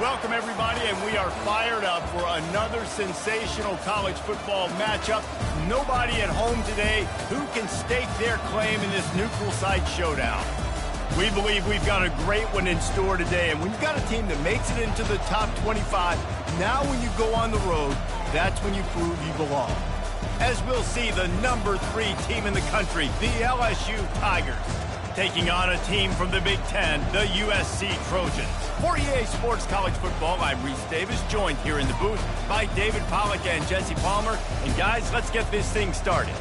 Welcome, everybody, and we are fired up for another sensational college football matchup. Nobody at home today who can stake their claim in this neutral site showdown. We believe we've got a great one in store today, and when you've got a team that makes it into the top 25, now when you go on the road, that's when you prove you belong. As we'll see, the number 3 team in the country, the LSU Tigers, taking on a team from the Big Ten, the USC Trojans. For EA Sports College Football, I'm Reese Davis, joined here in the booth by David Pollack and Jesse Palmer. And guys, let's get this thing started.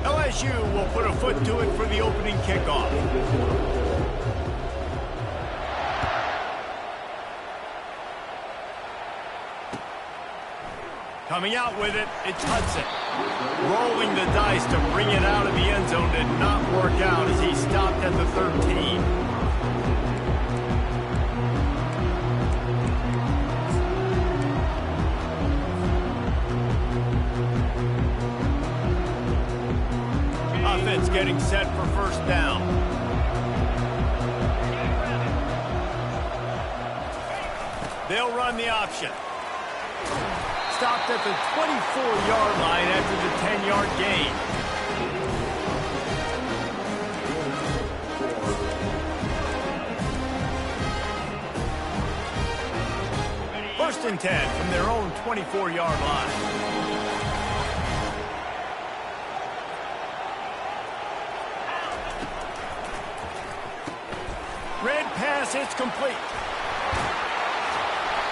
LSU will put a foot to it for the opening kickoff. Coming out with it, it's Hudson. Rolling the dice to bring it out of the end zone did not work out as he stopped at the 13. Offense getting set for first down. They'll run the option. Stopped at the 24-yard line after the 10-yard gain. First and 10 from their own 24-yard line. Red pass, it's complete.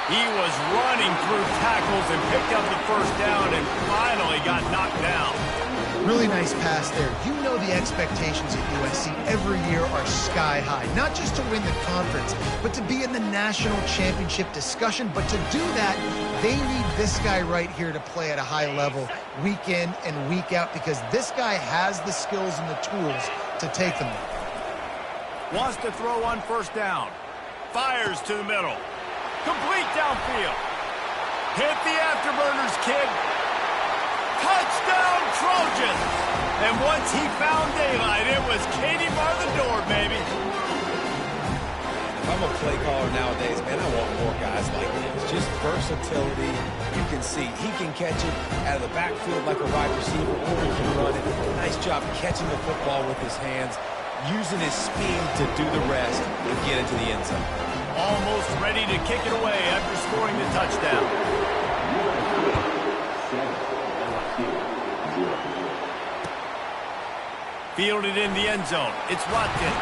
He was running through tackles and picked up the first down and finally got knocked down. Really nice pass there. You know the expectations at USC every year are sky high. Not just to win the conference, but to be in the national championship discussion. But to do that, they need this guy right here to play at a high level week in and week out because this guy has the skills and the tools to take them there. Wants to throw on first down. Fires to the middle. Complete downfield. Hit the afterburners, kid. Touchdown, Trojans. And once he found daylight, it was Katie bar the door, baby. If I'm a play caller nowadays, man, I want more guys like this. Just versatility. You can see he can catch it out of the backfield like a wide receiver, or he can run it. Nice job catching the football with his hands, using his speed to do the rest and get into the end zone. Almost ready to kick it away after scoring the touchdown. Fielded in the end zone. It's Watkins.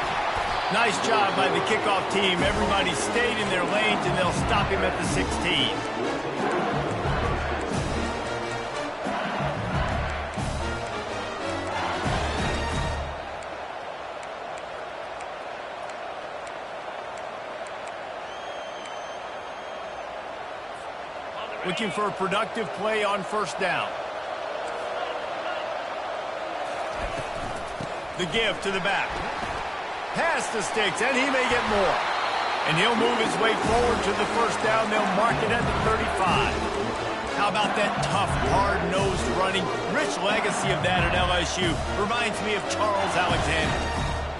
Nice job by the kickoff team. Everybody stayed in their lanes, and they'll stop him at the 16. Looking for a productive play on first down. The give to the back. Pass the sticks, and he may get more. And he'll move his way forward to the first down. They'll mark it at the 35. How about that tough, hard-nosed running? Rich legacy of that at LSU. Reminds me of Charles Alexander.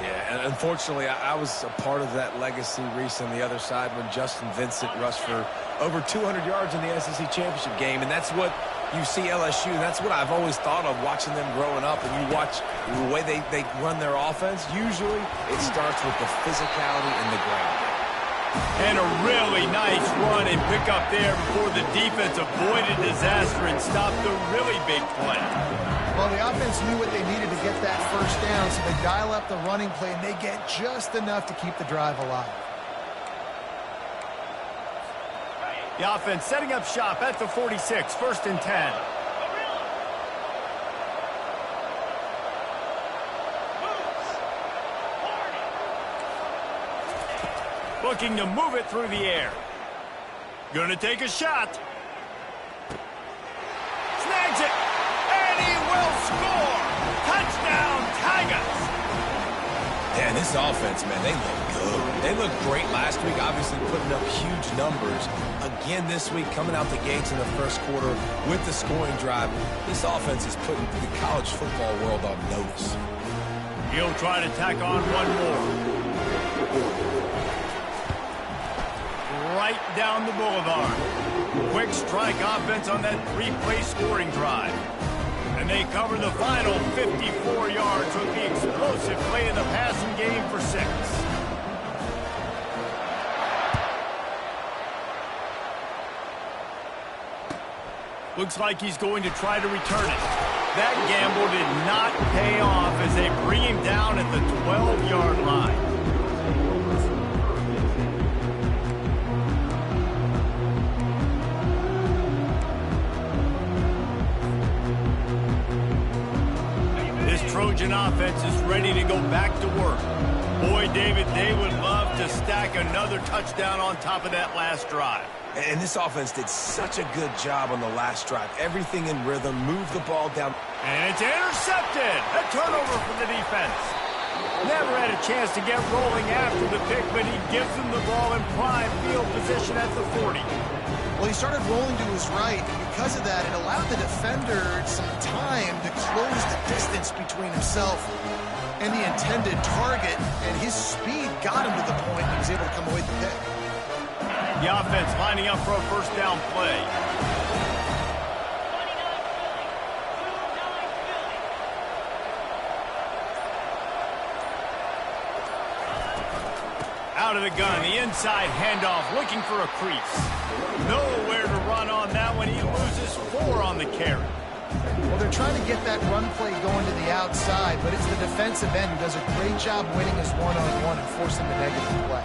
Yeah, and unfortunately, I was a part of that legacy, Reese, on the other side when Justin Vincent rushed for over 200 yards in the SEC championship game, and that's what you see LSU. That's what I've always thought of watching them growing up, and you watch the way they run their offense. Usually, it starts with the physicality in the ground. And a really nice run and pick up there before the defense avoided disaster and stopped the really big play. Well, the offense knew what they needed to get that first down, so they dial up the running play, and they get just enough to keep the drive alive. The offense setting up shop at the 46, first and 10. Looking to move it through the air. Gonna take a shot. Snags it, and he will score. Touchdown, Tigers. Yeah, and this offense, man, they look good. They looked great last week, obviously putting up huge numbers. Again this week, coming out the gates in the first quarter with the scoring drive. This offense is putting the college football world on notice. He'll try to tack on one more. Right down the boulevard. Quick strike offense on that three-play scoring drive. And they cover the final 54 yards with the explosive play in the passing game for 6. Looks like he's going to try to return it. That gamble did not pay off as they bring him down at the 12-yard line. Trojan offense is ready to go back to work. Boy, David, they would love to stack another touchdown on top of that last drive. And this offense did such a good job on the last drive. Everything in rhythm, move the ball down. And it's intercepted. A turnover for the defense. Never had a chance to get rolling after the pick, but he gives them the ball in prime field position at the 40. Well, he started rolling to his right, and because of that, it allowed the defender some time to close the distance between himself and the intended target, and his speed got him to the point he was able to come away with the pick. The offense lining up for a first down play. Out of the gun, the inside handoff, looking for a crease. Nowhere to run on that one. He loses 4 on the carry. Well, they're trying to get that run play going to the outside, but it's the defensive end who does a great job winning his one-on-one and forcing the negative play.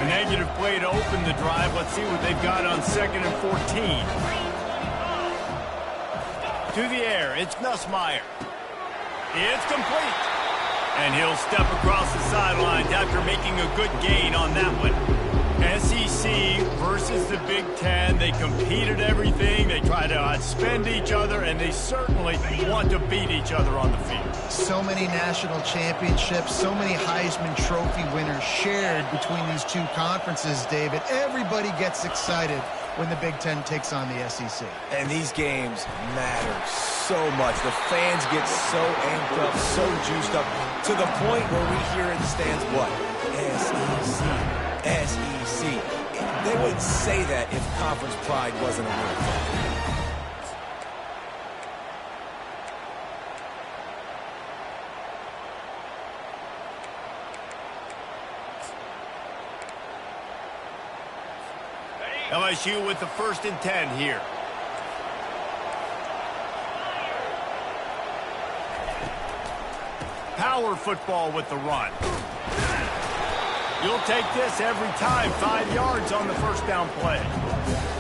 Negative play to open the drive. Let's see what they've got on 2nd and 14. To the air, it's Nussmeier. It's complete. And he'll step across the sidelines after making a good gain on that one. SEC versus the Big Ten. They competed everything. They try to outspend each other, and they certainly want to beat each other on the field. So many national championships, so many Heisman Trophy winners shared between these two conferences, David. Everybody gets excited when the Big Ten takes on the SEC. And these games matter so much. The fans get so amped up, so juiced up, to the point where we hear in the stands, what? SEC. SEC. They wouldn't say that if conference pride wasn't a real thing. LSU with the 1st and 10 here. Power football with the run. You'll take this every time. 5 yards on the first down play.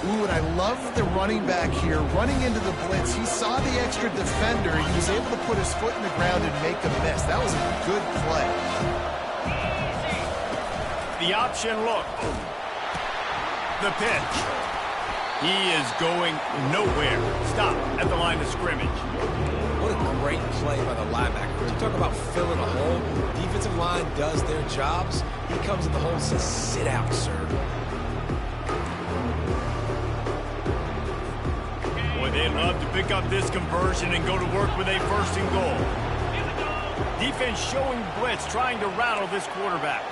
Ooh, and I love the running back here. Running into the blitz, he saw the extra defender. He was able to put his foot in the ground and make a miss. That was a good play. The option look. The pitch. He is going nowhere. Stop at the line of scrimmage. What a great play by the linebacker. You talk about filling a hole. Defensive line does their jobs. He comes in the hole and says, sit out, sir. Boy, they'd love to pick up this conversion and go to work with a 1st and goal. Defense showing blitz, trying to rattle this quarterback.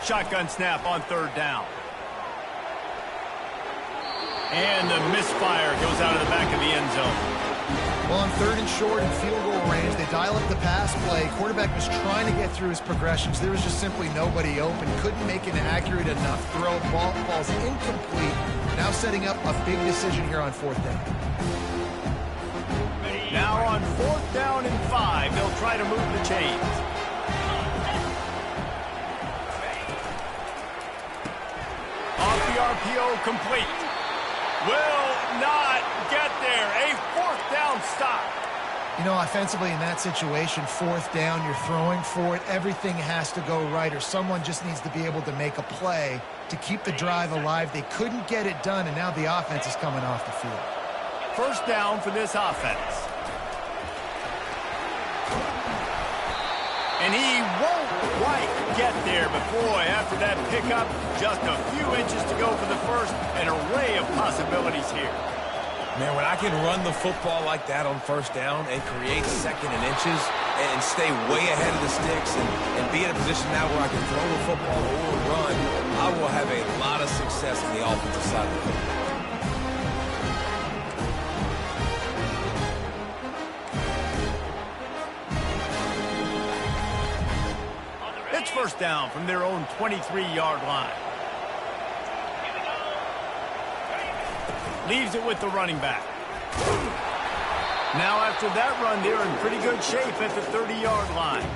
Shotgun snap on 3rd down. And the misfire goes out of the back of the end zone. Well, on 3rd and short and field goal range, they dial up the pass play. Quarterback was trying to get through his progressions. There was just simply nobody open. Couldn't make an accurate enough throw. Ball falls incomplete. Now setting up a big decision here on 4th down. Now on 4th down and 5, they'll try to move the chains. Off the RPO, complete. will not get there. A fourth down stop. You know, offensively in that situation, fourth down, you're throwing for it. Everything has to go right, or someone just needs to be able to make a play to keep the drive alive. They couldn't get it done, and now the offense is coming off the field. First down for this offense. And he won't quite get there, but boy, after that pickup, just a few inches to go for the first. An array of possibilities here. Man, when I can run the football like that on first down and create second and inches and stay way ahead of the sticks and be in a position now where I can throw the football or run, I will have a lot of success on the offensive side of the football. It's first down from their own 23-yard line. Leaves it with the running back. Now after that run, they're in pretty good shape at the 30-yard line.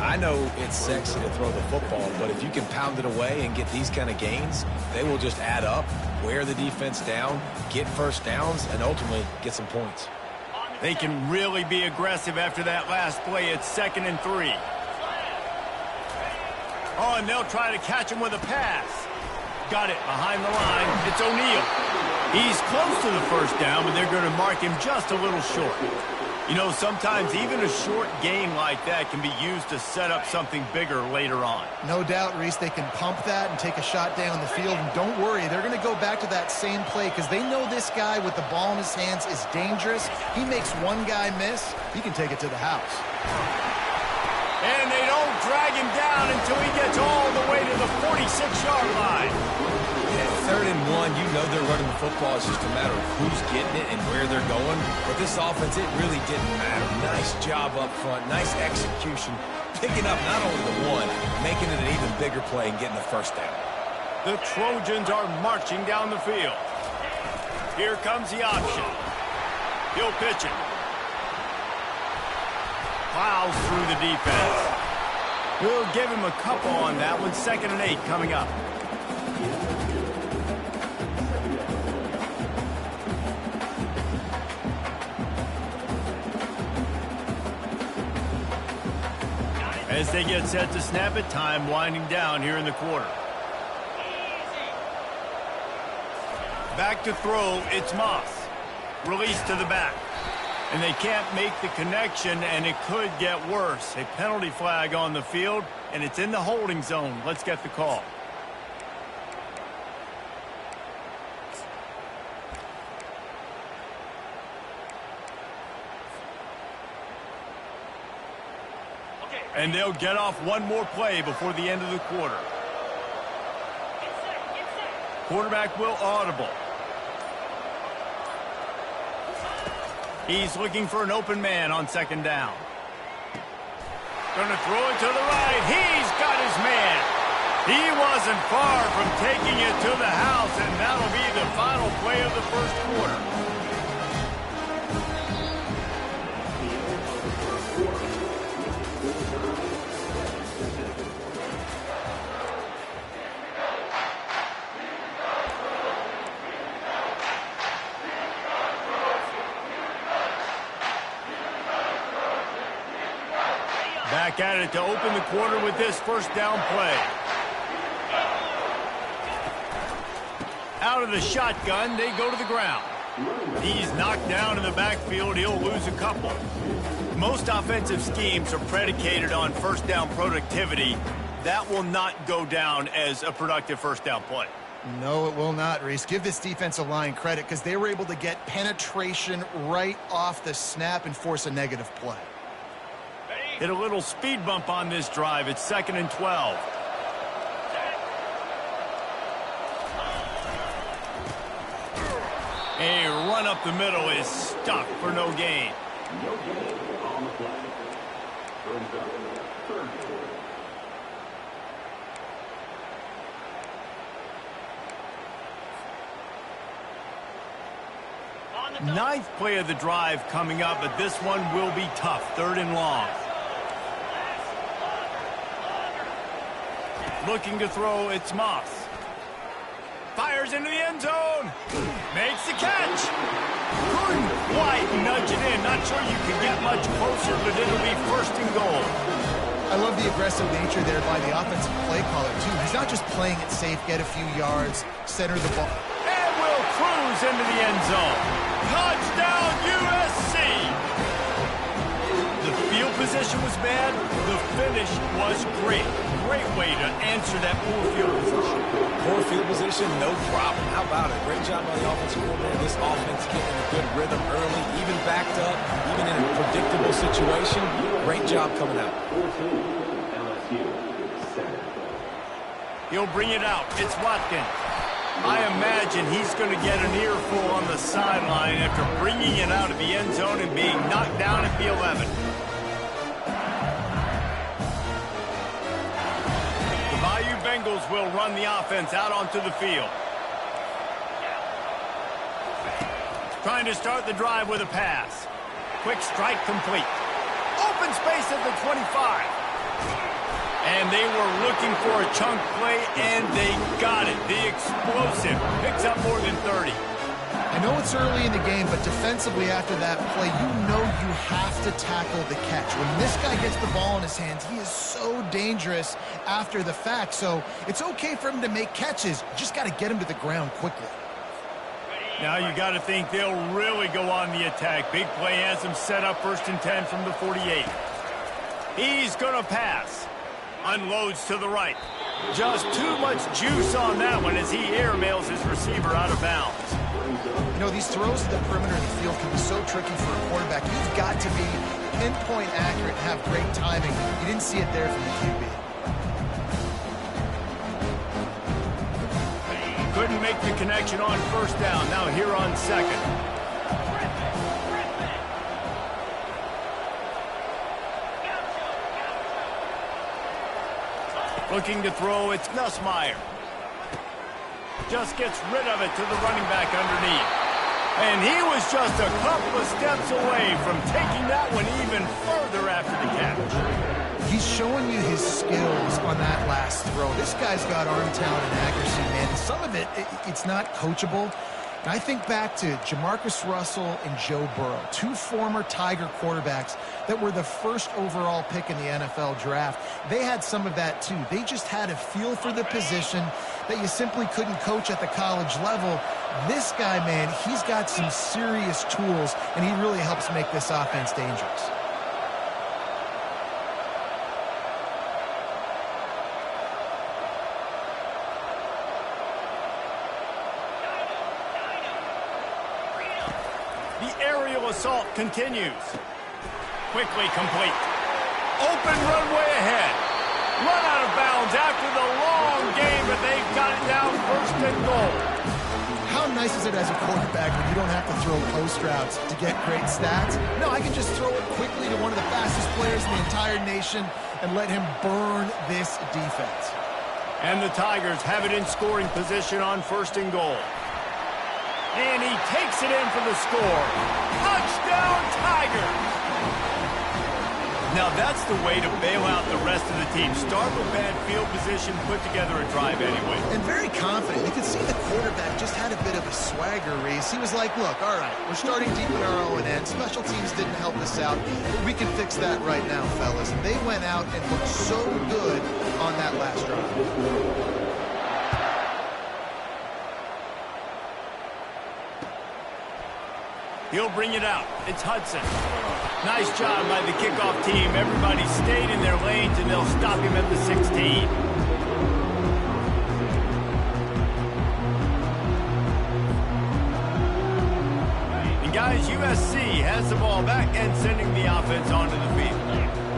I know it's sexy to throw the football, but if you can pound it away and get these kind of gains, they will just add up, wear the defense down, get first downs, and ultimately get some points. They can really be aggressive after that last play. It's 2nd and 3. Oh, and they'll try to catch him with a pass. Got it behind the line. It's O'Neal. He's close to the first down, but they're going to mark him just a little short. You know, sometimes even a short gain like that can be used to set up something bigger later on. No doubt, Reese, they can pump that and take a shot down the field. And don't worry, they're going to go back to that same play because they know this guy with the ball in his hands is dangerous. He makes one guy miss, he can take it to the house. And they don't drag him down until he gets all the way to the 46-yard line. Yeah, 3rd and 1, you know they're running the football. It's just a matter of who's getting it and where they're going. But this offense, it really didn't matter. Nice job up front, nice execution, picking up not only the one, making it an even bigger play and getting the first down. The Trojans are marching down the field. Here comes the option. He'll pitch it. Plows through the defense. We'll give him a couple on that one. 2nd and 8 coming up. As they get set to snap it, time winding down here in the quarter. Back to throw, it's Moss. Release to the back. And they can't make the connection, and it could get worse. A penalty flag on the field, and it's in the holding zone. Let's get the call. And they'll get off one more play before the end of the quarter. Quarterback will audible. He's looking for an open man on 2nd down. Going to throw it to the right. He's got his man. He wasn't far from taking it to the house, and that'll be the final play of the first quarter. Back at it to open the quarter with this first down play. Out of the shotgun, they go to the ground. He's knocked down in the backfield. He'll lose a couple. Most offensive schemes are predicated on first down productivity. That will not go down as a productive first down play. No, it will not, Reese. Give this defensive line credit because they were able to get penetration right off the snap and force a negative play. Hit a little speed bump on this drive. It's 2nd and 12. A run up the middle is stuck for no gain. Ninth play of the drive coming up, but this one will be tough. 3rd and long. Looking to throw, it's Moss. Fires into the end zone. Makes the catch. Couldn't quite nudge it in. Not sure you can get much closer, but it'll be first and goal. I love the aggressive nature there by the offensive play caller, too. He's not just playing it safe, get a few yards, center the ball. And will cruise into the end zone. Touchdown, USC! The field position was bad. The finish was great. Great way to answer that poor field position. Poor field position, no problem. How about it? Great job by the offensive coordinator. This offense getting in a good rhythm early, even backed up, even in a predictable situation. Great job coming out. He'll bring it out. It's Watkins. I imagine he's going to get an earful on the sideline after bringing it out of the end zone and being knocked down at the 11. The Bayou Bengals will run the offense out onto the field. Trying to start the drive with a pass. Quick strike complete. Open space at the 25. And they were looking for a chunk play, and they got it. The explosive picks up more than 30. I know it's early in the game, but defensively after that play, you know you have to tackle the catch. When this guy gets the ball in his hands, he is so dangerous after the fact. So it's okay for him to make catches. You just got to get him to the ground quickly. Now you got to think they'll really go on the attack. Big play has him set up 1st and 10 from the 48. He's going to pass. Unloads to the right. Just too much juice on that one as he airmails his receiver out of bounds. You know, these throws to the perimeter of the field can be so tricky for a quarterback. You've got to be pinpoint accurate and have great timing. You didn't see it there from the QB. Couldn't make the connection on 1st down. Now here on 2nd. Looking to throw, it's Nussmeier. Just gets rid of it to the running back underneath. And he was just a couple of steps away from taking that one even further after the catch. He's showing you his skills on that last throw. This guy's got arm talent and accuracy, man. Some of it's not coachable. And I think back to Jamarcus Russell and Joe Burrow, 2 former Tiger quarterbacks that were the 1st overall pick in the NFL draft. They had some of that too. They just had a feel for the position that you simply couldn't coach at the college level. This guy, man, he's got some serious tools, and he really helps make this offense dangerous. Assault continues. Quickly complete. Open runway ahead. Run out of bounds after the long game, but they've got it down 1st and goal. How nice is it as a quarterback when you don't have to throw post routes to get great stats? No, I can just throw it quickly to one of the fastest players in the entire nation and let him burn this defense. And the Tigers have it in scoring position on 1st and goal. And he takes it in for the score. Touchdown, Tigers! Now that's the way to bail out the rest of the team. Start with bad field position, put together a drive anyway. And very confident. You could see the quarterback just had a bit of a swagger, Reese. He was like, look, all right, we're starting deep in our own end. Special teams didn't help us out, but we can fix that right now, fellas. And they went out and looked so good on that last drive. He'll bring it out. It's Hudson. Nice job by the kickoff team. Everybody stayed in their lanes, and they'll stop him at the 16. And guys, USC has the ball back and sending the offense onto the field.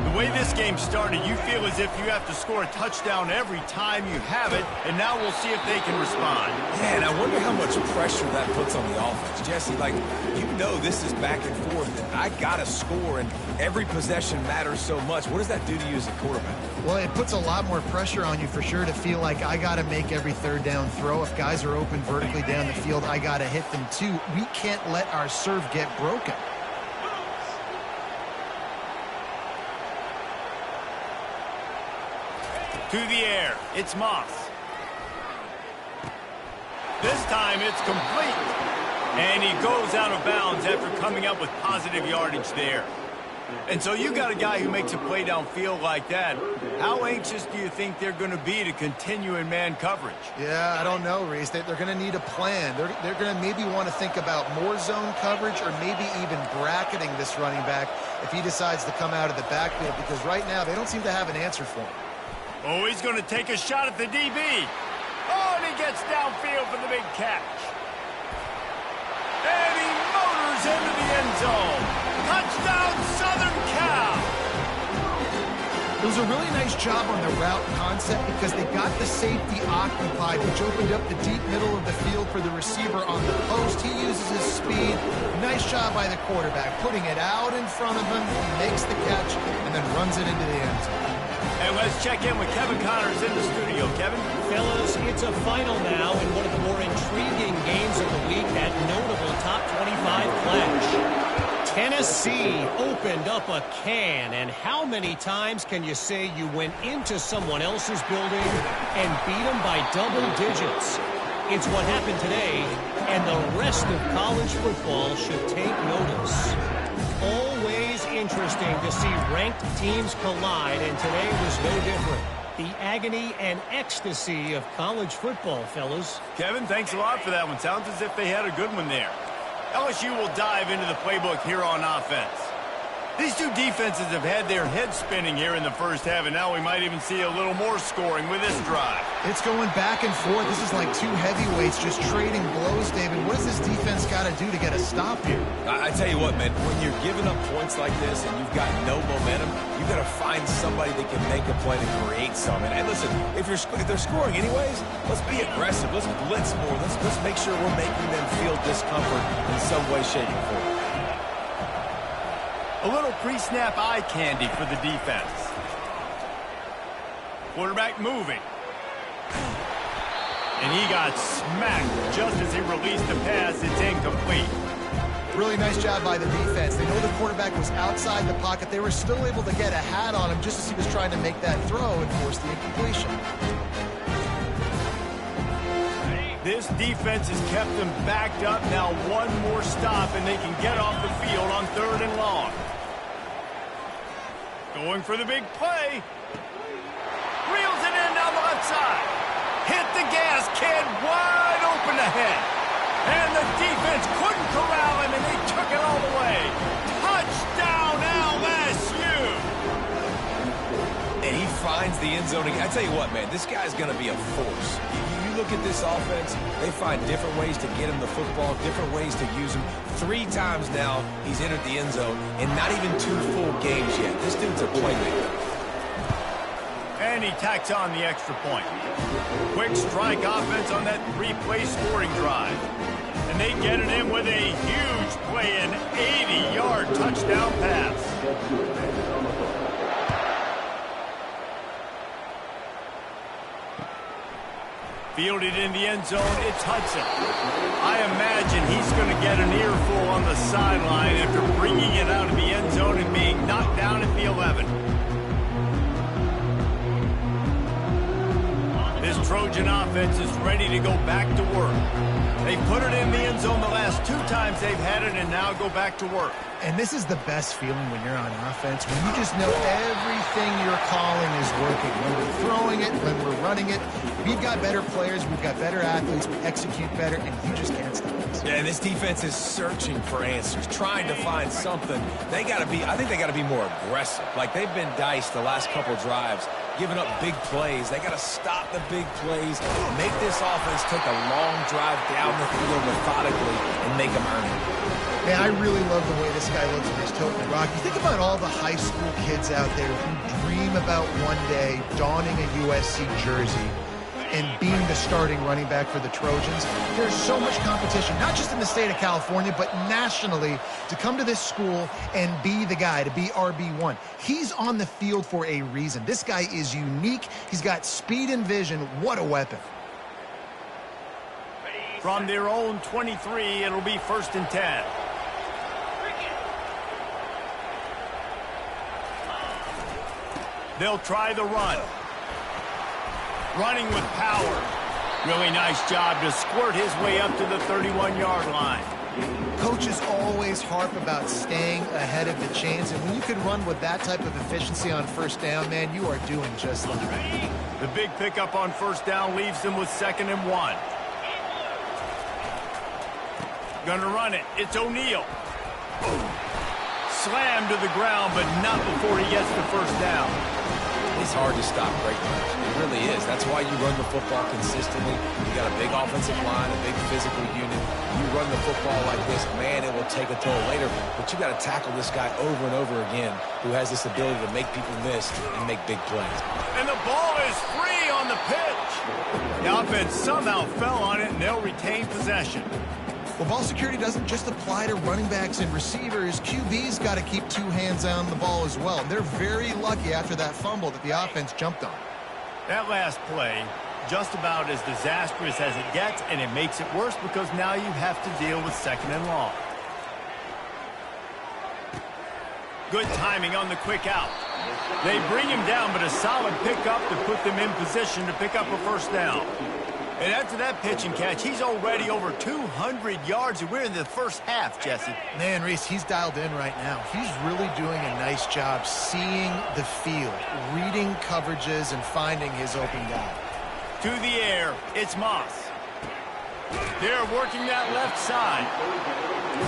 The way this game started, you feel as if you have to score a touchdown every time you have it, and now we'll see if they can respond. Yeah, and I wonder how much pressure that puts on the offense. Jesse, like, you know this is back and forth, and I got to score, and every possession matters so much. What does that do to you as a quarterback? Well, it puts a lot more pressure on you for sure to feel like I got to make every 3rd down throw. If guys are open vertically down the field, I got to hit them too. We can't let our serve get broken. To the air, it's Moss. This time it's complete. And he goes out of bounds after coming up with positive yardage there. And so you got a guy who makes a play downfield like that. How anxious do you think they're going to be to continue in man coverage? Yeah, I don't know, Reese. They're going to need a plan. They're going to maybe want to think about more zone coverage or maybe even bracketing this running back if he decides to come out of the backfield, because right now they don't seem to have an answer for him. Oh, he's going to take a shot at the DB. Oh, and he gets downfield for the big catch. And he motors into the end zone. Touchdown, Southern Cal! It was a really nice job on the route concept because they got the safety occupied, which opened up the deep middle of the field for the receiver on the post. He uses his speed. Nice job by the quarterback, putting it out in front of him. He makes the catch and then runs it into the end zone. And let's check in with Kevin Connors in the studio. Kevin? Fellas, it's a final now in one of the more intriguing games of the week, that notable top 25 clash. Tennessee opened up a can, and how many times can you say you went into someone else's building and beat them by double digits? It's what happened today, and the rest of college football should take notice. Always interesting to see ranked teams collide, and today was no different. The agony and ecstasy of college football, fellas. Kevin, thanks a lot for that one. Sounds as if they had a good one there. LSU will dive into the playbook here on offense. These two defenses have had their heads spinning here in the first half, and now we might even see a little more scoring with this drive. It's going back and forth. This is like two heavyweights just trading blows, David. What does this defense got to do to get a stop here? I tell you what, man, when you're giving up points like this and you've got no momentum, you've got to find somebody that can make a play to create some. And listen, if they're scoring anyways, let's be aggressive. Let's blitz more. Let's make sure we're making them feel discomfort in some way, shape, or form. A little pre-snap eye candy for the defense. Quarterback moving. And he got smacked just as he released the pass. It's incomplete. Really nice job by the defense. They know the quarterback was outside the pocket. They were still able to get a hat on him just as he was trying to make that throw and force the incompletion. This defense has kept them backed up. Now one more stop and they can get off the field on 3rd and long. Going for the big play. Reels it in down the left side. Hit the gas, kid, wide open ahead. And the defense couldn't corral him, and they took it all the way. Touchdown, LSU! And he finds the end zone again. I tell you what, man, this guy's going to be a force. You look at this offense, they find different ways to get him the football, different ways to use him. 3 times now he's entered the end zone, and not even 2 full games yet. This dude's a playmaker. And he tacks on the extra point. Quick strike offense on that 3-play scoring drive. And they get it in with a huge play, an 80-yard touchdown pass. Fielded in the end zone, it's Hudson. I imagine he's going to get an earful on the sideline after bringing it out of the end zone and being knocked down at the 11. This Trojan offense is ready to go back to work. They put it in the end zone the last 2 times they've had it and now go back to work. And this is the best feeling when you're on offense, when you just know everything you're calling is working. When we're throwing it, when we're running it, we've got better players, we've got better athletes, we execute better, and you just can't stop us. Yeah, this defense is searching for answers, trying to find something. I think they got to be more aggressive. Like they've been diced the last couple drives, giving up big plays. They got to stop the big plays, make this offense take a long drive down the field methodically, and make them earn it. Man, I really love the way this guy looks when he's toting the rock. You think about all the high school kids out there who dream about one day donning a USC jersey and being the starting running back for the Trojans. There's so much competition, not just in the state of California, but nationally, to come to this school and be the guy, to be RB1. He's on the field for a reason. This guy is unique. He's got speed and vision. What a weapon. From their own 23, it'll be 1st and 10. They'll try the run. Running with power. Really nice job to squirt his way up to the 31-yard line. Coaches always harp about staying ahead of the chains, and when you can run with that type of efficiency on first down, man, you are doing just that. The big pickup on first down leaves them with 2nd and 1. Gonna run it. It's O'Neal. Slammed to the ground, but not before he gets the first down. It's hard to stop great runners. It really is. That's why you run the football consistently. You got a big offensive line, a big physical unit. You run the football like this, man, it will take a toll later. But you got to tackle this guy over and over again who has this ability to make people miss and make big plays. And the ball is free on the pitch. The offense somehow fell on it, and they'll retain possession. Well, ball security doesn't just apply to running backs and receivers. QB's got to keep 2 hands on the ball as well. They're very lucky after that fumble that the offense jumped on. That last play, just about as disastrous as it gets, and it makes it worse because now you have to deal with 2nd and long. Good timing on the quick out. They bring him down, but a solid pickup to put them in position to pick up a first down. And after that pitch and catch, he's already over 200 yards, and we're in the first half, Jesse. Man, Reese, he's dialed in right now. He's really doing a nice job seeing the field, reading coverages, and finding his open guy. To the air, it's Moss. They're working that left side.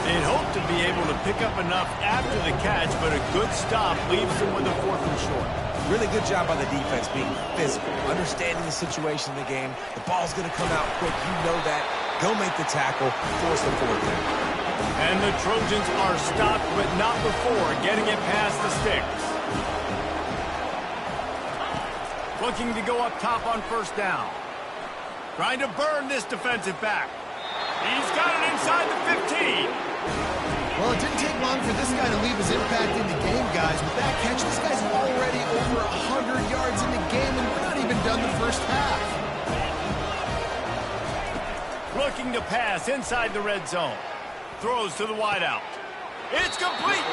They'd hope to be able to pick up enough after the catch, but a good stop leaves them with a 4th and short. Really good job by the defense being physical, understanding the situation in the game. The ball's going to come out quick. You know that. Go make the tackle, force the 4th down. And the Trojans are stopped, but not before getting it past the sticks. Looking to go up top on first down. Trying to burn this defensive back. He's got it inside the 15. Well, it didn't take long for this guy to leave his impact in the game, guys. With that catch, this guy's already over 100 yards in the game, and we're not even done the first half. Looking to pass inside the red zone. Throws to the wideout. It's complete.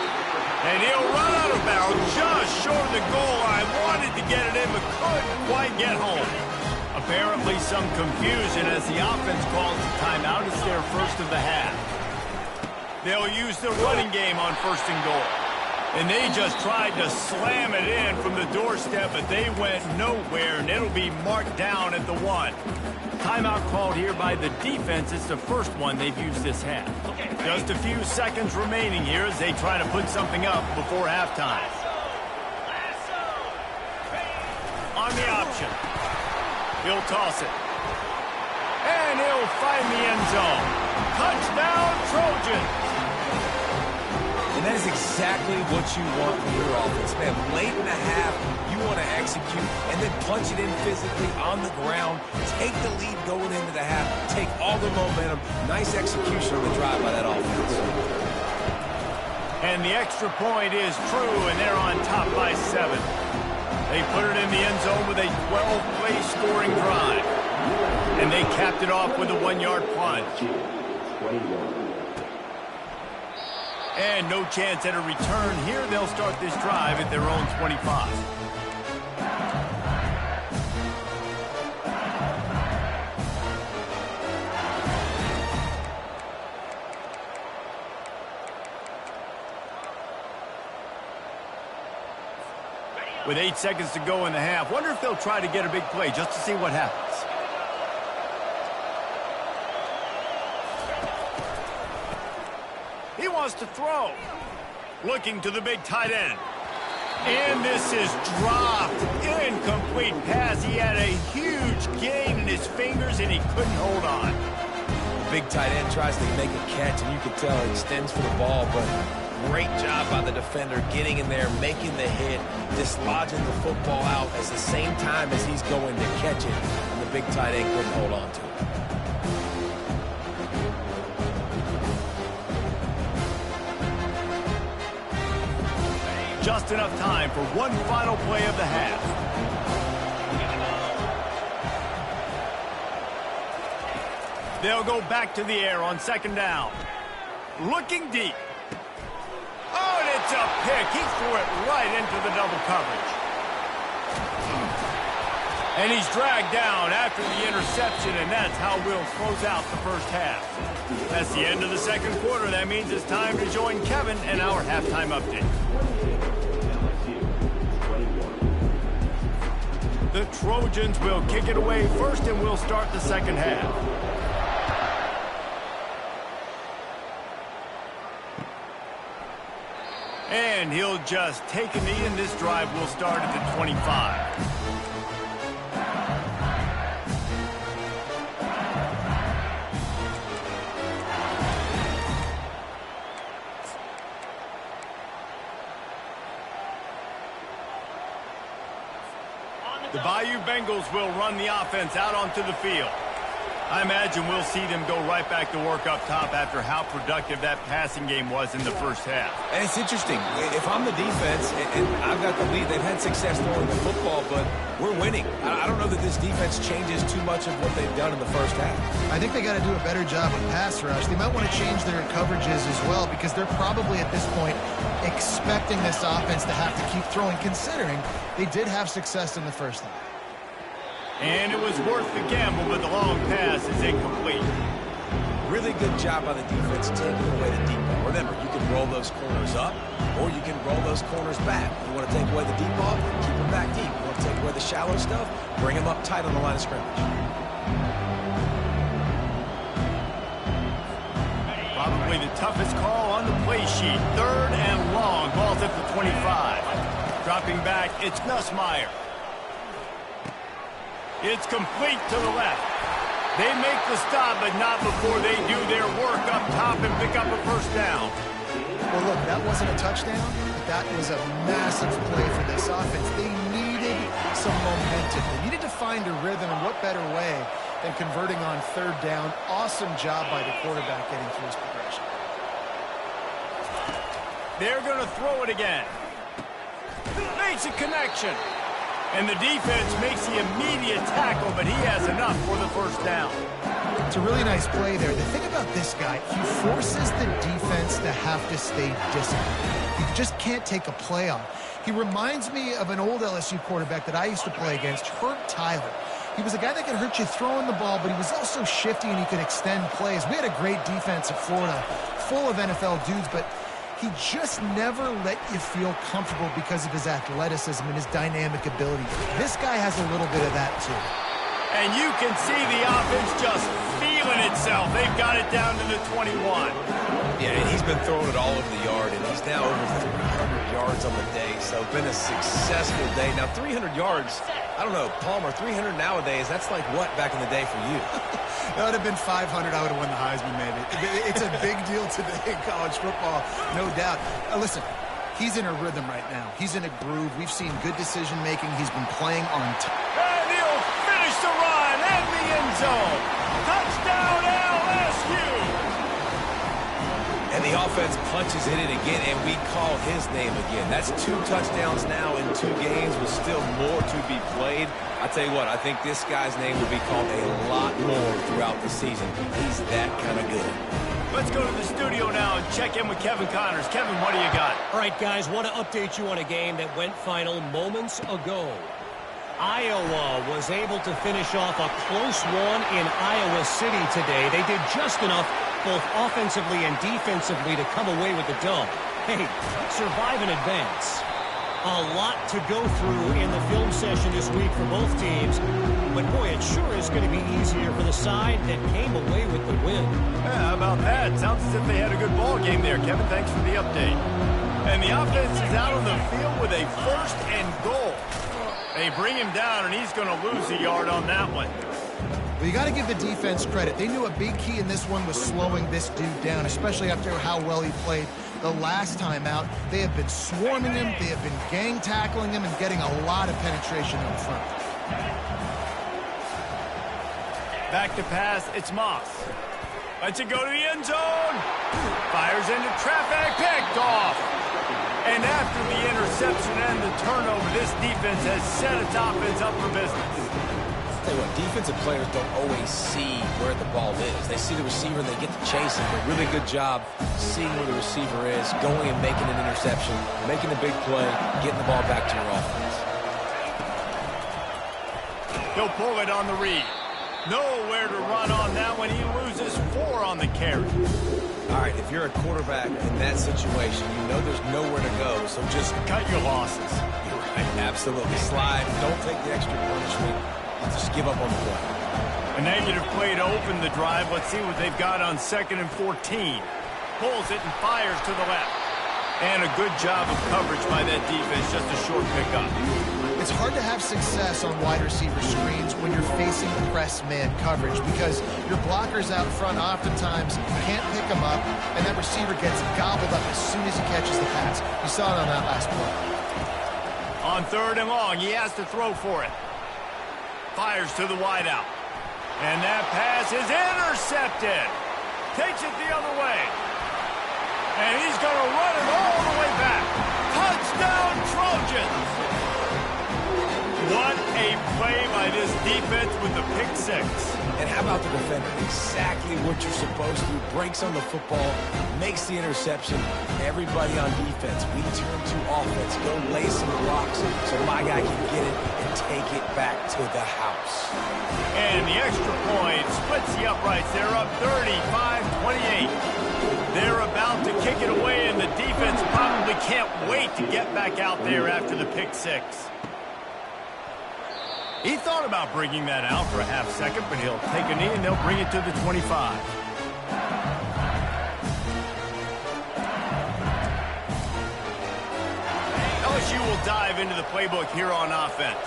And he'll run out of bounds just short of the goal line. Wanted to get it in, but couldn't quite get home. Apparently some confusion as the offense calls the timeout. It's their first of the half. They'll use the running game on 1st and goal. And they just tried to slam it in from the doorstep, but they went nowhere, and it'll be marked down at the 1. Timeout called here by the defense. It's the first one they've used this half. Just a few seconds remaining here as they try to put something up before halftime. On the option. He'll toss it. And he'll find the end zone. Touchdown, Trojans! And that is exactly what you want from your offense, man. Late in the half, you want to execute and then punch it in physically on the ground. Take the lead going into the half. Take all the momentum. Nice execution on the drive by that offense. And the extra point is true, and they're on top by 7. They put it in the end zone with a 12-play scoring drive. And they capped it off with a 1-yard plunge. And no chance at a return here. They'll start this drive at their own 25. With 8 seconds to go in the half, wonder if they'll try to get a big play just to see what happens. He wants to throw. Looking to the big tight end. And this is dropped. Incomplete pass. He had a huge gain in his fingers, and he couldn't hold on. Big tight end tries to make a catch, and you can tell he extends for the ball, but great job by the defender getting in there, making the hit, dislodging the football out at the same time as he's going to catch it, and the big tight end couldn't hold on to it. Just enough time for one final play of the half. They'll go back to the air on 2nd down. Looking deep. Oh, and it's a pick. He threw it right into the double coverage. And he's dragged down after the interception, and that's how we'll close out the first half. That's the end of the second quarter. That means it's time to join Kevin and our halftime update. The Trojans will kick it away first, and we'll start the second half. And he'll just take a knee, and this drive will start at the 25. The Bayou Bengals will run the offense out onto the field. I imagine we'll see them go right back to work up top after how productive that passing game was in the first half. And it's interesting. If I'm the defense and I've got the lead, they've had success throwing the football, but we're winning. I don't know that this defense changes too much of what they've done in the first half. I think they got to do a better job with pass rush. They might want to change their coverages as well because they're probably at this point expecting this offense to have to keep throwing, considering they did have success in the first half. And it was worth the gamble, but the long pass is incomplete. Really good job by the defense taking away the deep ball. Remember, you can roll those corners up, or you can roll those corners back. You want to take away the deep ball, keep them back deep. You want to take away the shallow stuff, bring them up tight on the line of scrimmage. Probably the toughest call on the play sheet. Third and long. Ball's at the 25. Dropping back, it's Nussmeier. It's complete to the left. They make the stop, but not before they do their work up top and pick up a first down. Well, look, that wasn't a touchdown, but that was a massive play for this offense. They needed some momentum. They needed to find a rhythm, and what better way than converting on third down. Awesome job by the quarterback getting through his progression. They're going to throw it again. Makes a connection. And the defense makes the immediate tackle, but he has enough for the first down. It's a really nice play there. The thing about this guy, he forces the defense to have to stay disciplined. You just can't take a play on. He reminds me of an old LSU quarterback that I used to play against, Herb Tyler. He was a guy that could hurt you throwing the ball, but he was also shifty and he could extend plays. We had a great defense at Florida, full of NFL dudes, but he just never let you feel comfortable because of his athleticism and his dynamic ability. This guy has a little bit of that, too. And you can see the offense just feeling itself. They've got it down to the 21. Yeah, and he's been throwing it all over the yard, and he's now over 300 yards on the day, so been a successful day. Now, 300 yards, I don't know, Palmer, 300 nowadays, that's like what back in the day for you? That would have been 500. I would have won the Heisman, maybe. It's a big deal today in college football, no doubt. Listen, he's in a rhythm right now. He's in a groove. We've seen good decision-making. He's been playing on time. And he'll finish the run and the end zone. Touchdown, LSU! And the offense punches in it again, and we call his name again. That's 2 touchdowns now in 2 games with still more to be played. I tell you what, I think this guy's name will be called a lot more throughout the season. He's that kind of good. Let's go to the studio now and check in with Kevin Connors. Kevin, what do you got? All right, guys, want to update you on a game that went final moments ago. Iowa was able to finish off a close one in Iowa City today. They did just enough both offensively and defensively to come away with the dub. Hey, survive and advance. A lot to go through in the film session this week for both teams. But, boy, it sure is going to be easier for the side that came away with the win. Yeah, how about that? Sounds as if they had a good ball game there. Kevin, thanks for the update. And the offense is out on the field with a 1st and goal. They bring him down, and he's going to lose a yard on that one. Well, you got to give the defense credit. They knew a big key in this one was slowing this dude down, especially after how well he played the last time out. They have been swarming him, they have been gang tackling him, and getting a lot of penetration up front. Back to pass, it's Moss. Lets it go to the end zone. Fires into traffic, picked off. And after the interception and the turnover, this defense has set its offense up for business. Tell you what, defensive players don't always see where the ball is. They see the receiver and they get to chase him. But really good job seeing where the receiver is, going and making an interception, making a big play, getting the ball back to your offense. He'll pull it on the read. Nowhere to run on that one. He loses 4 on the carry. All right, if you're a quarterback in that situation, you know there's nowhere to go, so just cut your losses. You're right, absolutely. Slide, don't take the extra punishment. Just give up on the play. A negative play to open the drive. Let's see what they've got on 2nd and 14. Pulls it and fires to the left. And a good job of coverage by that defense, just a short pickup. It's hard to have success on wide receiver screens when you're facing press man coverage because your blockers out front oftentimes can't pick them up, and that receiver gets gobbled up as soon as he catches the pass. You saw it on that last play. On 3rd and long, he has to throw for it. Fires to the wideout. And that pass is intercepted. Takes it the other way. And he's going to run it all the way back. Touchdown, Trojans! What a play by this defense with the pick 6. And how about the defender? Exactly what you're supposed to do. Breaks on the football, makes the interception. Everybody on defense, we turn to offense. Go lay some blocks so my guy can get it and take it back to the house. And the extra point splits the uprights. They're up 35-28. They're about to kick it away, and the defense probably can't wait to get back out there after the pick 6. He thought about bringing that out for a half second, but he'll take a knee and they'll bring it to the 25. LSU will dive into the playbook here on offense.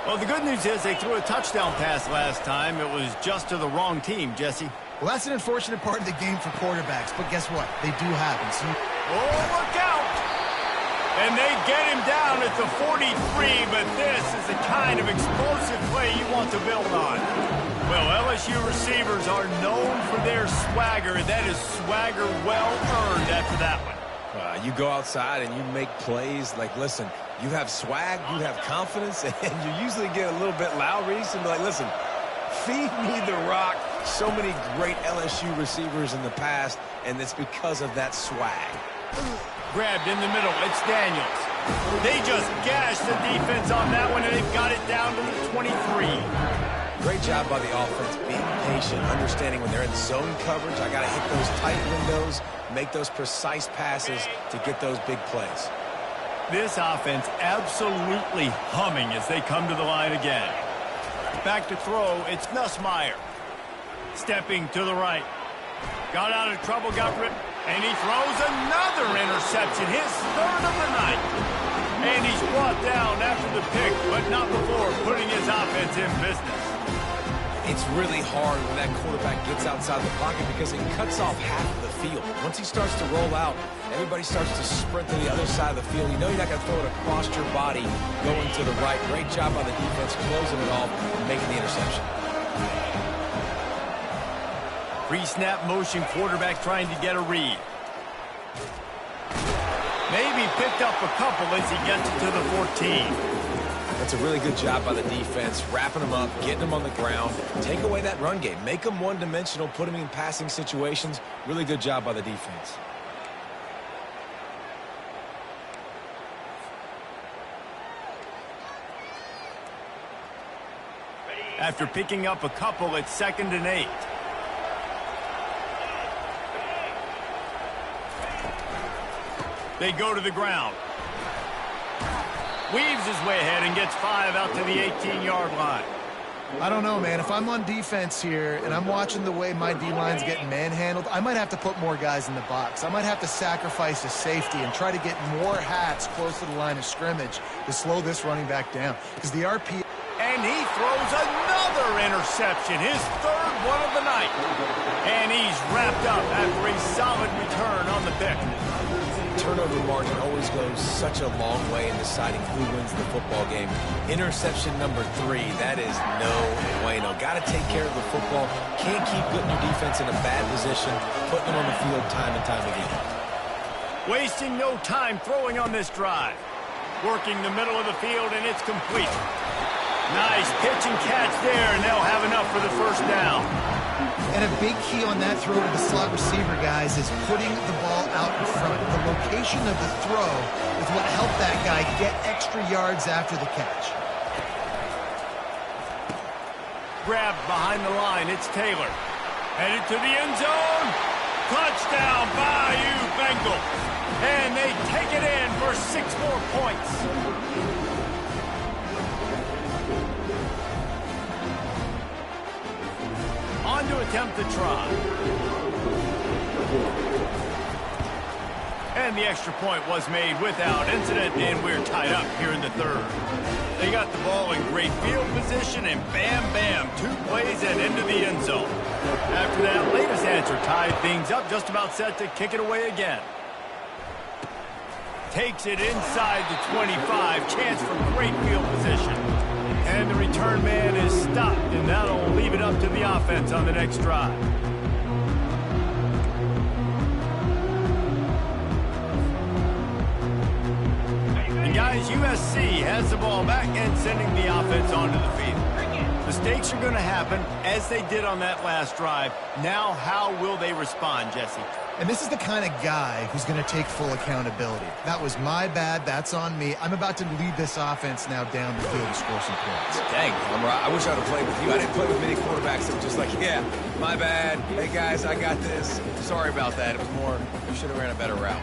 Well, the good news is they threw a touchdown pass last time. It was just to the wrong team, Jesse. Well, that's an unfortunate part of the game for quarterbacks, but guess what? They do happen. So oh, look out! And they get him down at the 43, but this is the kind of explosive play you want to build on. Well, LSU receivers are known for their swagger. That is swagger well earned after that one. You go outside and you make plays. Like, listen, you have swag, you have confidence, and you usually get a little bit loud. Reese and be like, listen, feed me the rock. So many great LSU receivers in the past, and it's because of that swag. Grabbed in the middle. It's Daniels. They just gashed the defense on that one, and they've got it down to the 23. Great job by the offense, being patient, understanding when they're in zone coverage, I got to hit those tight windows, make those precise passes to get those big plays. This offense absolutely humming as they come to the line again. Back to throw, it's Nussmeier. Stepping to the right. Got out of trouble, got ripped, and he throws another interception, his 3rd of the night. And he's brought down after the pick, but not before putting his offense in business. It's really hard when that quarterback gets outside the pocket because it cuts off half of the field. Once he starts to roll out, everybody starts to sprint to the other side of the field. You know you're not going to throw it across your body going to the right. Great job by the defense closing it off and making the interception. Pre-snap motion quarterback trying to get a read. Maybe picked up a couple as he gets to the 14. That's a really good job by the defense, wrapping them up, getting them on the ground. Take away that run game. Make them one-dimensional, put them in passing situations. Really good job by the defense. After picking up a couple, it's 2nd and 8. They go to the ground. Weaves his way ahead and gets 5 out to the 18-yard line. I don't know, man. If I'm on defense here and I'm watching the way my D-line's getting manhandled, I might have to put more guys in the box. I might have to sacrifice a safety and try to get more hats close to the line of scrimmage to slow this running back down. Because the RP... And he throws another interception, his 3rd one of the night. And he's wrapped up after a solid return on the pick. Turnover margin always goes such a long way in deciding who wins the football game. Interception number 3, that is no bueno. Got to take care of the football. Can't keep putting your defense in a bad position, putting them on the field time and time again. Wasting no time throwing on this drive. Working the middle of the field, and it's complete. Nice pitch and catch there, and they'll have enough for the 1st down. And a big key on that throw to the slot receiver, guys, is putting the ball out in front. The location of the throw is what helped that guy get extra yards after the catch. grabbed behind the line. It's Taylor. Headed to the end zone. Touchdown, Bayou Bengals. And they take it in for 6 more points. On to attempt the try. And the extra point was made without incident, and we're tied up here in the third. They got the ball in great field position, and bam, bam, 2 plays and into the end zone. After that latest answer tied things up, just about set to kick it away again. Takes it inside the 25, chance for great field position. And the return man is stopped, and that'll leave it up to the offense on the next drive. Guys, USC has the ball back and sending the offense onto the field. Mistakes are going to happen, as they did on that last drive. Now, how will they respond, Jesse? And this is the kind of guy who's going to take full accountability. That was my bad. That's on me. I'm about to lead this offense now down the field to score some points. Dang, I wish I'd have played with you. I didn't play with many quarterbacks that were just like, yeah, my bad. Hey, guys, I got this. Sorry about that. It was more, you should have ran a better route.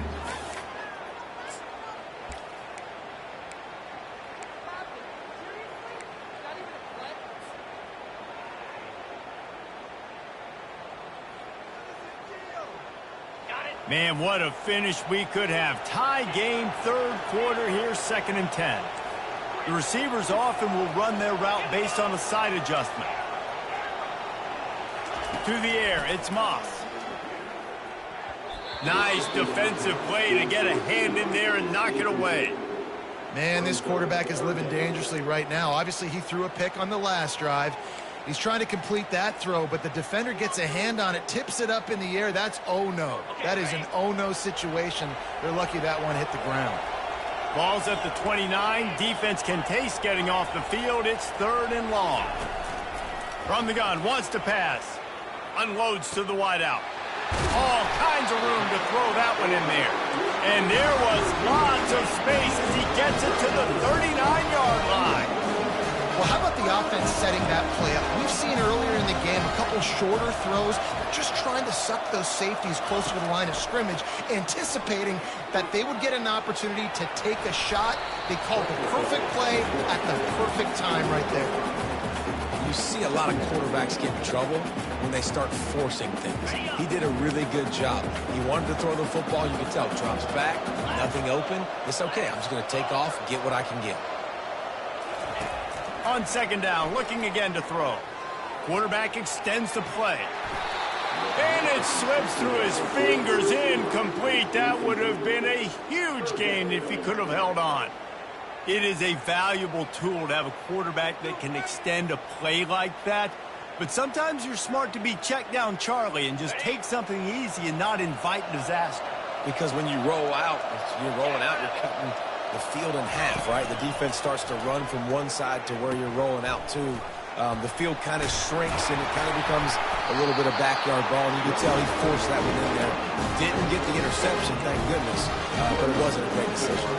Man, what a finish we could have. Tie game, third quarter here, 2nd and 10. The receivers often will run their route based on a side adjustment. To the air, it's Moss. Nice defensive play to get a hand in there and knock it away. Man, this quarterback is living dangerously right now. Obviously, he threw a pick on the last drive. He's trying to complete that throw, but the defender gets a hand on it, tips it up in the air. That's oh-no. That is an oh-no situation. They're lucky that one hit the ground. Ball's at the 29. Defense can taste getting off the field. It's 3rd and long. From the gun, wants to pass. Unloads to the wideout. All kinds of room to throw that one in there. And there was lots of space as he gets it to the 39-yard line. Well, how about the offense setting that play up? We've seen earlier in the game a couple shorter throws. They're just trying to suck those safeties closer to the line of scrimmage, anticipating that they would get an opportunity to take a shot. They called the perfect play at the perfect time right there. You see a lot of quarterbacks get in trouble when they start forcing things. He did a really good job. He wanted to throw the football. You can tell. Drops back, nothing open. It's okay. I'm just going to take off, get what I can get. On 2nd down, looking again to throw. Quarterback extends the play. And it slips through his fingers, incomplete. That would have been a huge gain if he could have held on. It is a valuable tool to have a quarterback that can extend a play like that. But sometimes you're smart to be check down Charlie and just take something easy and not invite disaster. Because when you roll out, you're rolling out, you're cutting the field in half, right? The defense starts to run from one side to where you're rolling out to. The field kind of shrinks and it kind of becomes a little bit of backyard ball, and you can tell he forced that one in there. Didn't get the interception, thank goodness, but it wasn't a great decision.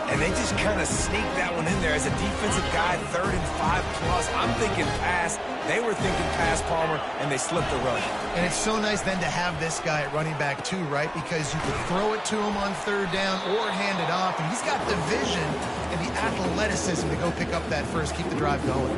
And they just kind of sneaked that one in there as a defensive guy, 3rd and 5+. I'm thinking pass. They were thinking pass, Palmer, and they slipped the run. And it's so nice then to have this guy at running back too, right? Because you could throw it to him on 3rd down or hand it off, and he's got the vision and the athleticism to go pick up that first, keep the drive going.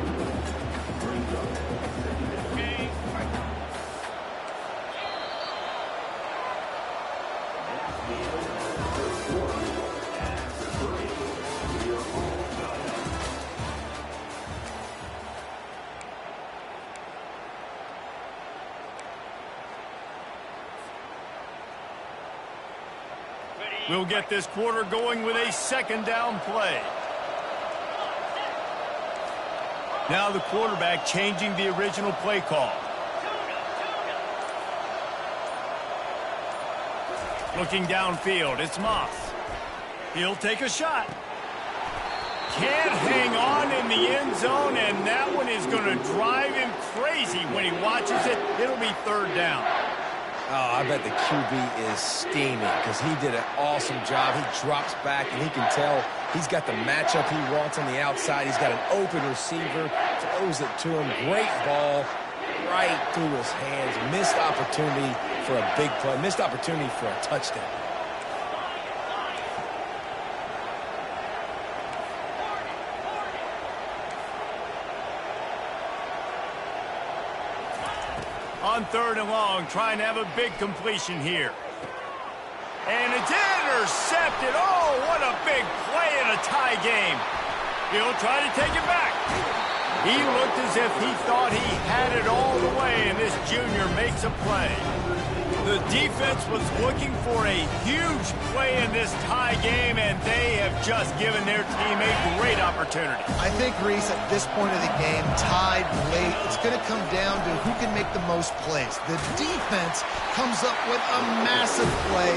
We'll get this quarter going with a 2nd down play. Now the quarterback changing the original play call. Looking downfield, it's Moss. He'll take a shot. Can't hang on in the end zone, and that one is going to drive him crazy when he watches it. It'll be 3rd down. Oh, I bet the QB is steaming because he did an awesome job. He drops back, and he can tell he's got the matchup he wants on the outside. He's got an open receiver, throws it to him. Great ball right through his hands. Missed opportunity for a big play. Missed opportunity for a touchdown. On 3rd and long, trying to have a big completion here. And it's intercepted. Oh, what a big play in a tie game. He'll try to take it back. He looked as if he thought he had it all the way, and this junior makes a play. The defense was looking for a huge play in this tie game, and they have just given their team a great opportunity. I think, Reese, at this point of the game, tied late, it's going to come down to who can make the most plays. The defense comes up with a massive play,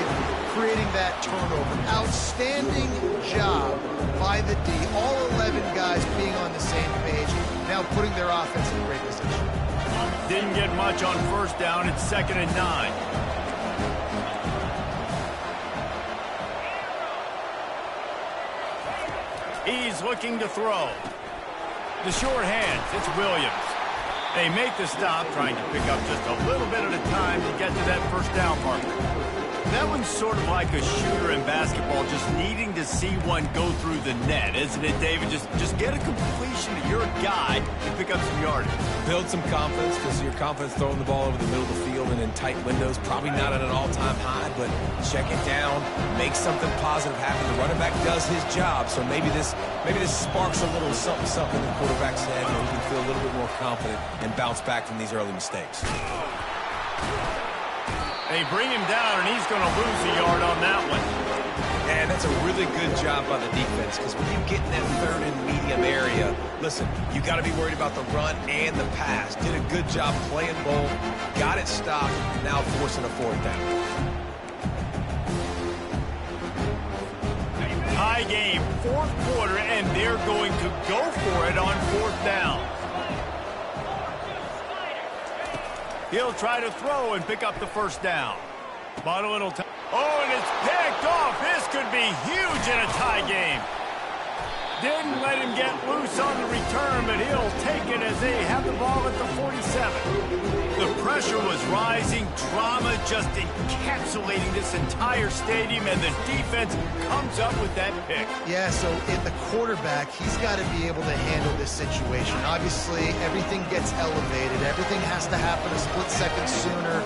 creating that turnover. Outstanding job by the D. All 11 guys being on the same page, now putting their offense in great position. Didn't get much on 1st down. It's 2nd and 9. He's looking to throw. The short hands, it's Williams. They make the stop, trying to pick up just a little bit at a time to get to that 1st down marker. That one's sort of like a shooter in basketball, just needing to see one go through the net, isn't it, David? Just get a completion to your guy and pick up some yardage. Build some confidence, because your confidence throwing the ball over the middle of the field and in tight windows, probably not at an all-time high, but check it down, make something positive happen. The running back does his job, so maybe this sparks a little something in the quarterback's head, and he can feel a little bit more confident and bounce back from these early mistakes. They bring him down, and he's going to lose a yard on that one. And that's a really good job by the defense, because when you get in that 3rd and medium area, listen, you got to be worried about the run and the pass. Did a good job playing both, got it stopped, now forcing a 4th down. High game, 4th quarter, and they're going to go for it on 4th down. He'll try to throw and pick up the 1st down. But a little time. Oh, and it's picked off. This could be huge in a tie game. Didn't let him get loose on the return, but he'll take it as they have the ball at the 47. The pressure was rising. Drama just encapsulating this entire stadium, and the defense comes up with that pick. Yeah, so in the quarterback, he's got to be able to handle this situation. Obviously, everything gets elevated. Everything has to happen a split second sooner.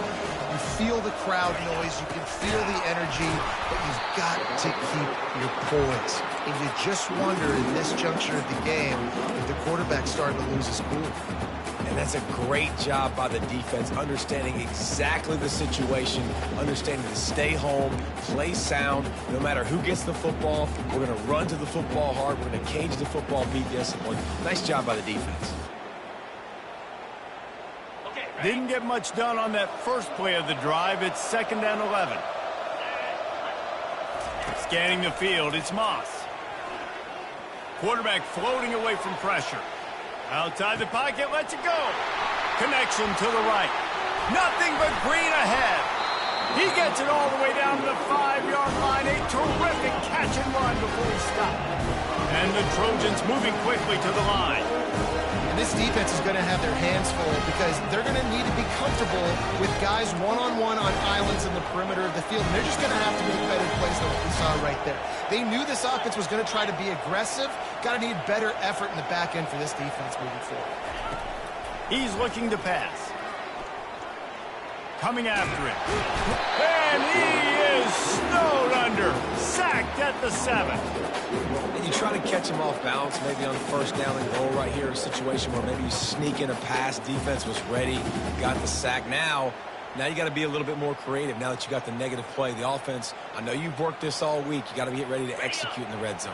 You feel the crowd noise, you can feel the energy, but you've got to keep your poise. And you just wonder in this juncture of the game if the quarterback's starting to lose his cool. And that's a great job by the defense, understanding exactly the situation, understanding to stay home, play sound. No matter who gets the football, we're going to run to the football hard. We're going to cage the football, be disciplined. Nice job by the defense. Didn't get much done on that first play of the drive. It's 2nd and 11. Scanning the field, it's Moss. Quarterback floating away from pressure. Outside the pocket, lets it go. Connection to the right. Nothing but green ahead. He gets it all the way down to the 5-yard line. A terrific catch and run before he stopped. And the Trojans moving quickly to the line. And this defense is going to have their hands full because they're going to need to be comfortable with guys one-on-one on islands in the perimeter of the field. And they're just going to have to make better plays than what we saw right there. They knew this offense was going to try to be aggressive. Got to need better effort in the back end for this defense moving forward. He's looking to pass. Coming after him. And he is snowed under. Sacked at the 7. And you try to catch him off balance, maybe on the 1st down and goal right here, a situation where maybe you sneak in a pass. Defense was ready, got the sack. Now you got to be a little bit more creative now that you got the negative play. The offense, I know you've worked this all week. You got to get ready to execute in the red zone.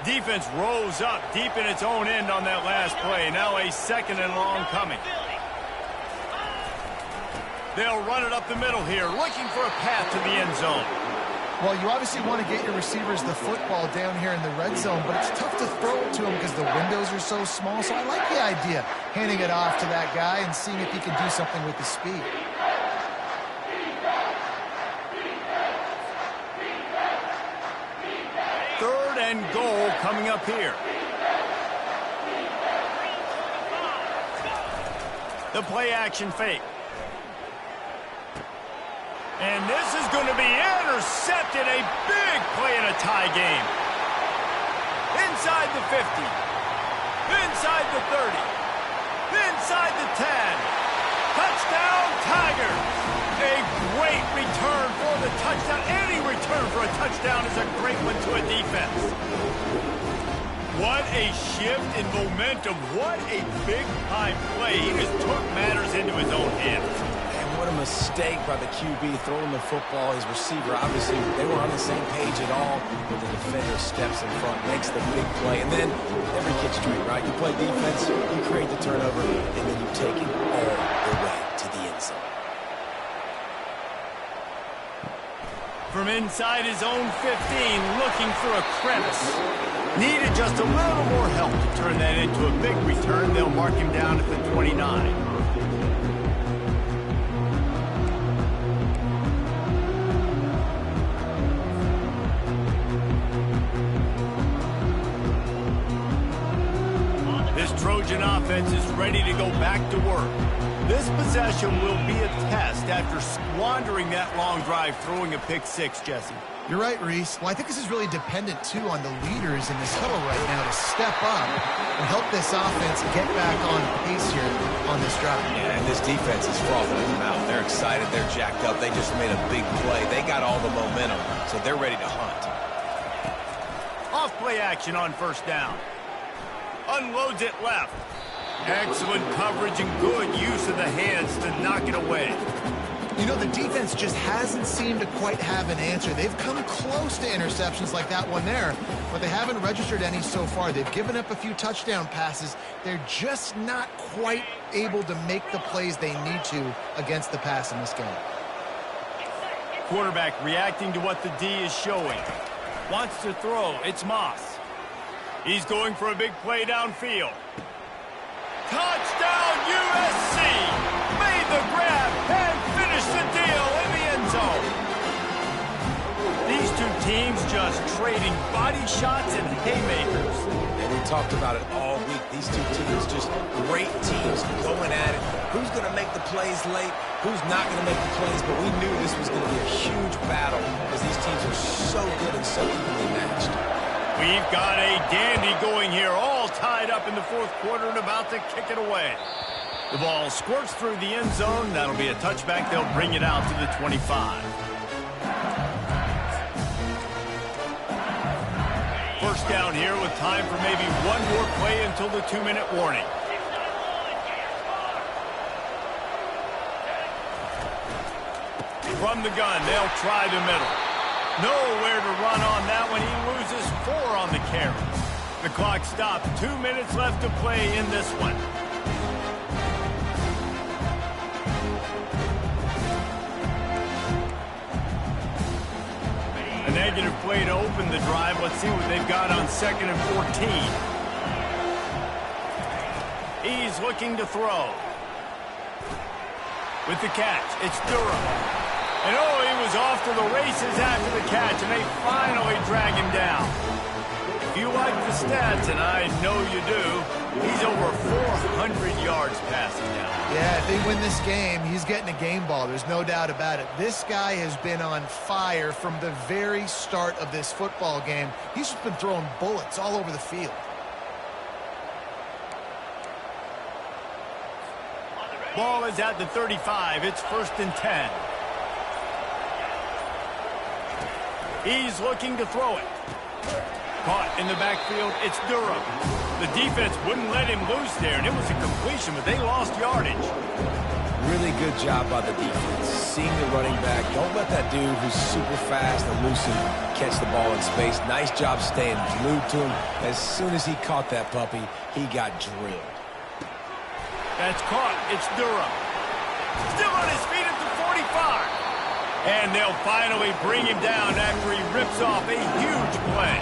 Defense rose up deep in its own end on that last play. Now a 2nd and long coming. They'll run it up the middle here, looking for a path to the end zone. Well, you obviously want to get your receivers the football down here in the red zone, but it's tough to throw it to them because the windows are so small. So I like the idea, handing it off to that guy and seeing if he can do something with the speed. coming up here. The play action fake. And this is going to be intercepted. A big play in a tie game. Inside the 50. Inside the 30. Inside the 10. Touchdown, Tigers. A great return for the touchdown. Any return for a touchdown is a great one to a defense. What a shift in momentum. What a big-time play. He just took matters into his own hands. And what a mistake by the QB throwing the football. His receiver, obviously, they were on the same page at all. But the defender steps in front, makes the big play. And then every kid's dream, right? You play defense, you create the turnover, and then you take it all the way to the end zone. From inside his own 15, looking for a crevice. Needed just a little more help to turn that into a big return. They'll mark him down at the 29. This Trojan offense is ready to go back to work. This possession will be a test after squandering that long drive, throwing a pick six, Jesse. You're right, Reese. Well, I think this is really dependent, too, on the leaders in this huddle right now to step up and help this offense get back on pace here on this drive. Yeah, and this defense is frothing at the mouth. They're excited. They're jacked up. They just made a big play. They got all the momentum, so they're ready to hunt. Off play action on first down. Unloads it left. Excellent coverage and good use of the hands to knock it away. You know, the defense just hasn't seemed to quite have an answer. They've come close to interceptions like that one there, but they haven't registered any so far. They've given up a few touchdown passes. They're just not quite able to make the plays they need to against the pass in this game. Quarterback reacting to what the D is showing. Wants to throw. It's Moss. He's going for a big play downfield. Touchdown, USC! Made the grab and finished the deal in the end zone. These two teams just trading body shots and haymakers. And we talked about it all week. These two teams, just great teams going at it. Who's going to make the plays late? Who's not going to make the plays? But we knew this was going to be a huge battle because these teams are so good and so evenly matched. We've got a dandy going here, all tied up in the fourth quarter and about to kick it away. The ball squirts through the end zone. That'll be a touchback. They'll bring it out to the 25. First down here with time for maybe one more play until the 2-minute warning. From the gun, they'll try the middle. Nowhere to run on that one. He loses 4 on the carry. The clock stopped. 2 minutes left to play in this one. A negative play to open the drive. Let's see what they've got on 2nd and 14. He's looking to throw. With the catch, it's Durham. And oh, he was off to the races after the catch, and they finally drag him down. If you like the stats, and I know you do, he's over 400 yards passing now. Yeah, if they win this game, he's getting a game ball. There's no doubt about it. This guy has been on fire from the very start of this football game. He's just been throwing bullets all over the field. Ball is at the 35. It's 1st and 10. He's looking to throw it. Caught in the backfield, it's Durham. The defense wouldn't let him loose there, and it was a completion, but they lost yardage. Really good job by the defense. Seeing the running back. Don't let that dude who's super fast and elusive catch the ball in space. Nice job staying glued to him. As soon as he caught that puppy, he got drilled. That's caught. It's Durham. Still on his feet at the 45. And they'll finally bring him down after he rips off a huge play.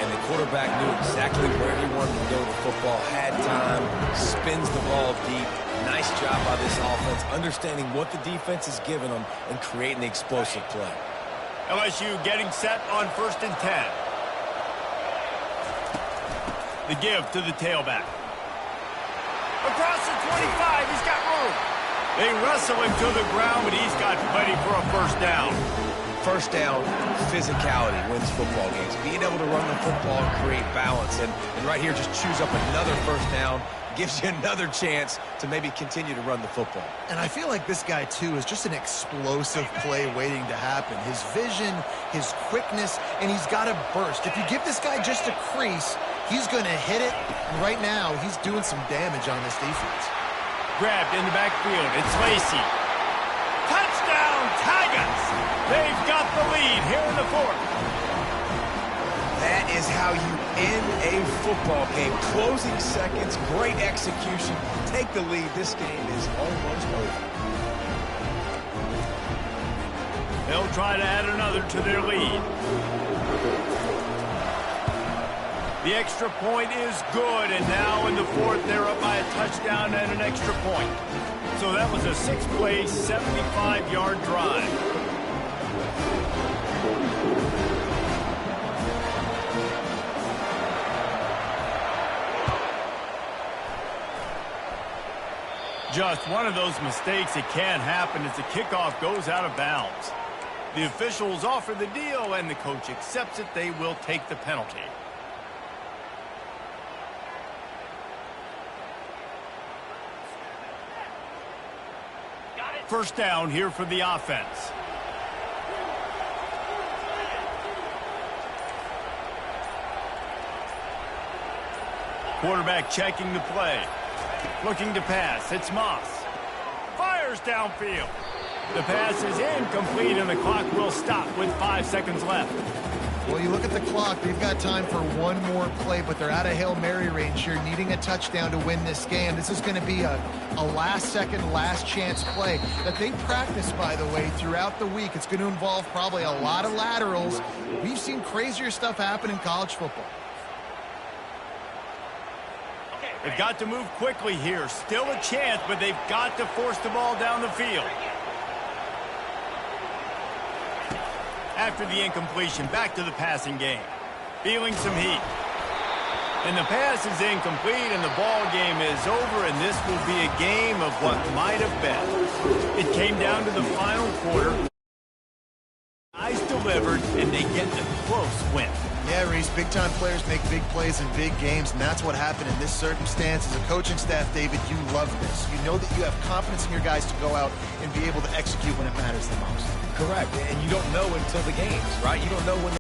And the quarterback knew exactly where he wanted to go with the football, had time, spins the ball deep. Nice job by this offense, understanding what the defense is giving them and creating the explosive play. LSU getting set on 1st and 10. The give to the tailback. Across the 25, he's got room. They wrestle him to the ground, but he's got plenty for a first down. First down, physicality wins football games. Being able to run the football and create balance. And right here, just choose up another first down. Gives you another chance to maybe continue to run the football. And I feel like this guy, too, is just an explosive play waiting to happen. His vision, his quickness, and he's got a burst. If you give this guy just a crease, he's going to hit it. And right now, he's doing some damage on this defense. Grabbed in the backfield. It's Lacy. Touchdown, Tigers! They've got the lead here in the fourth. That is how you end a football game. Closing seconds, great execution. Take the lead. This game is almost over. They'll try to add another to their lead. The extra point is good, and now in the fourth, they're up by a touchdown and an extra point. So that was a 6-play, 75-yard drive. Just one of those mistakes that can happen as the kickoff goes out of bounds. The officials offer the deal, and the coach accepts it. They will take the penalty. First down here for the offense. Quarterback checking the play. Looking to pass. It's Moss. Fires downfield. The pass is incomplete, and the clock will stop with 5 seconds left. Well, you look at the clock. They've got time for one more play, but they're out of Hail Mary range here, needing a touchdown to win this game. This is going to be a last-second, last-chance play that they practice, by the way, throughout the week. It's going to involve probably a lot of laterals. We've seen crazier stuff happen in college football. They've got to move quickly here. Still a chance, but they've got to force the ball down the field. After the incompletion, back to the passing game. Feeling some heat. And the pass is incomplete, and the ball game is over, and this will be a game of what might have been. It came down to the final quarter. Guys delivered, and they get a close win. Yeah, Reese, big-time players make big plays in big games, and that's what happened in this circumstance. As a coaching staff, David, you love this. You know that you have confidence in your guys to go out and be able to execute when it matters the most. Correct, and you don't know until the games, right? You don't know when